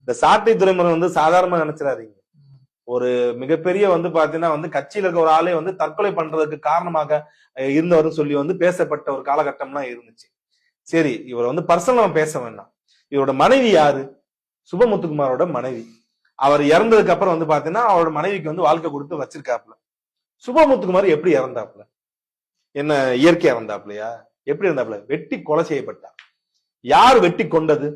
இந்த சாட்டை துறைமுகம் வந்து சாதாரணமா நினைச்சிடாதீங்க. ஒரு மிகப்பெரிய வந்து பாத்தீங்கன்னா கட்சியில இருக்க ஒரு ஆளே தற்கொலை பண்றதுக்கு காரணமாக இருந்தவர்னு சொல்லி பேசப்பட்ட ஒரு காலகட்டம்லாம் இருந்துச்சு. சரி, இவர் பர்சனல் நம்ம பேச வேண்டாம். இவரோட மனைவி யாரு? சுபமுத்துக்குமாரோட மனைவி. அவர் இறந்ததுக்கு அப்புறம் பாத்தீங்கன்னா அவரோட மனைவிக்கு வாழ்க்கை கொடுத்து வச்சிருக்காப்புல. சுபமுத்துக்குமார் எப்படி இறந்தாப்புல? என்ன இயற்கை இறந்தாப்புலையா? எப்படி இருந்தாப்புல? வெட்டி கொலை செய்யப்பட்டார். யார் வெட்டி கொண்டது?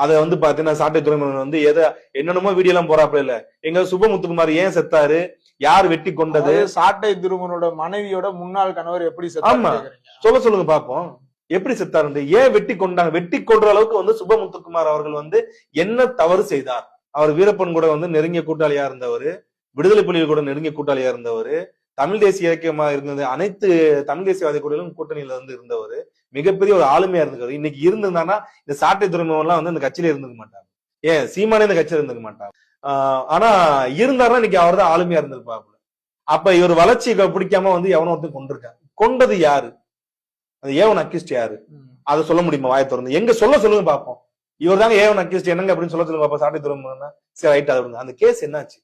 அத பாத்தீங்கன்னா சாட்டை துறைமுகம் எதை என்னென்னமோ வீடியோ எல்லாம் போறாப்புல இல்ல. எங்க சுபமுத்துக்குமார் ஏன் செத்தாரு? யார் வெட்டி கொண்டது? சாட்டை துறைமுகனோட மனைவியோட முன்னாள் கணவர் எப்படி செத்தாரு? ஆமா, சொல்லுங்க பாப்போம். எப்படி செத்தாரு? ஏன் வெட்டி கொண்டாங்க? வெட்டி கொன்ற அளவுக்கு சுபமுத்துக்குமார் அவர்கள் என்ன தவறு செய்தார்? அவர் வீரப்பன் கூட நெருங்கிய கூட்டாளியா இருந்தவர், விடுதலை புலிகள் கூட நெருங்கிய கூட்டாளியா இருந்தவர், தமிழ் தேசிய இயக்கமா இருந்தது, அனைத்து தமிழ் தேசியவாதி கூட்டணியில இருந்தவர், மிகப்பெரிய ஒரு ஆளுமையா இருந்திருக்காரு. இன்னைக்கு இருந்திருந்தானா இந்த சாட்டை துறைமுகம் எல்லாம் இந்த கட்சியில இருந்துக்க மாட்டாங்க. ஏன் சீமானே இந்த கட்சியில இருந்துக்க மாட்டாங்க. ஆனா இருந்தாருன்னா இன்னைக்கு அவர் தான் ஆளுமையா இருந்திருப்பாங்க. அப்ப இவர் வளர்ச்சி பிடிக்காம எவனோ ஒருத்தர் கொண்டிருக்காரு. கொண்டது யாரு? அது ஏவன் அக்யூஸ்ட் யாரு? அதை சொல்ல முடியுமா? வாயை திறந்து எங்க சொல்லுங்க பாப்போம். இவர் தாங்க ஏவன் அக்யூஸ்ட் என்னங்க அப்படின்னு சொல்லுங்க பாப்போம். சாட்டை துறைமுகம்னா சரி ரைட். அது அந்த கேஸ் என்னாச்சு?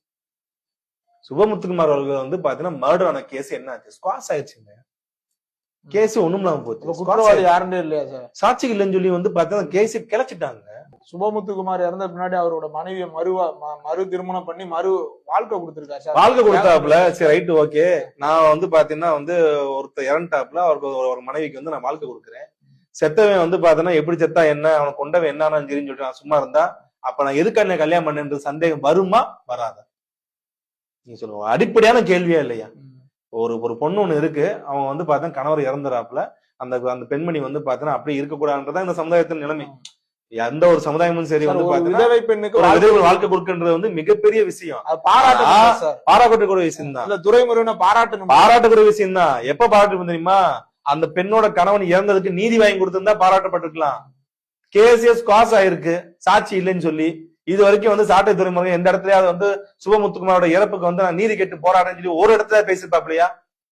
சுபமுத்துக்குமார் அவர்கள் பாத்தீங்கன்னா மர்டர் ஆன கேஸ் என்னாச்சு? ஸ்குவாஷ் ஆயிடுச்சுங்க. கேஸ் ஒண்ணும் இல்லாம போச்சு. குற்றவாளி யாருன்னு இல்லையா சார்? சாட்சிகள் இல்லைன்னு சொல்லி பாத்தீங்கன்னா கேஸ் கிளச்சிட்டாங்க. சுபமுத்துக்குமார் இறந்த பின்னாடி அவரோட மனைவியை மறு திருமணம் பண்ணி வாழ்க்கை கொடுத்திருக்காரு சார். வாழ்க்கை கொடுத்தாப்புல. சரி ரைட் ஓகே. நான் பாத்தீங்கன்னா ஒருத்தர் இறந்துட்டாப்புல, அவருக்கு ஒரு மனைவிக்கு நான் வாழ்க்கை கொடுக்குறேன். செத்தவன் பாத்தீங்கன்னா எப்படி செத்தா என்ன, அவனை கொண்டவன் என்ன சரின்னு சொல்லிட்டு நான் சும்மா இருந்தா அப்ப நான் எதுக்கு என்ன கல்யாணம் பண்ணேன்ற சந்தேகம் வருமா வராதா? நீ சொல்லுங்க. அடிப்படையான கேள்வியா இல்லையா? ஒரு பொண்ணு ஒண்ணு இருக்கு, அவங்க பார்த்தா கணவர் இறந்துறாப்புல, அந்த பெண்மணி பாத்தீங்கன்னா அப்படியே இருக்கக்கூடாதுன்றதான் இந்த சமுதாயத்தின் நிலைமை. எந்த ஒரு சமுதாயமும் சரி விதவை பெண்ணுக்கு வாழ்க்கை கொடுக்கின்றது மிகப்பெரிய விஷயம். பாராட்டக்கூடிய விஷயம் தான். துறைமுறை பாராட்டக்கூடிய விஷயம் தான். எப்ப பாராட்டு தெரியுமா? அந்த பெண்ணோட கணவன் இறந்ததுக்கு நீதி வாங்கி கொடுத்திருந்தா பாராட்டப்பட்டிருக்கலாம். கேஸ் ஸ்குவாஷ் ஆயிருக்கு சாட்சி இல்லைன்னு சொல்லி. இது வரைக்கும் சாட்டை துறைமுகம் எந்த இடத்துலயாவது சுபமுத்துக்குமாரோட இறப்புக்கு நான் நீதி கேட்டு போராடுறேன்னு சொல்லி ஒரு இடத்துல பேசிருப்பாப்லையா?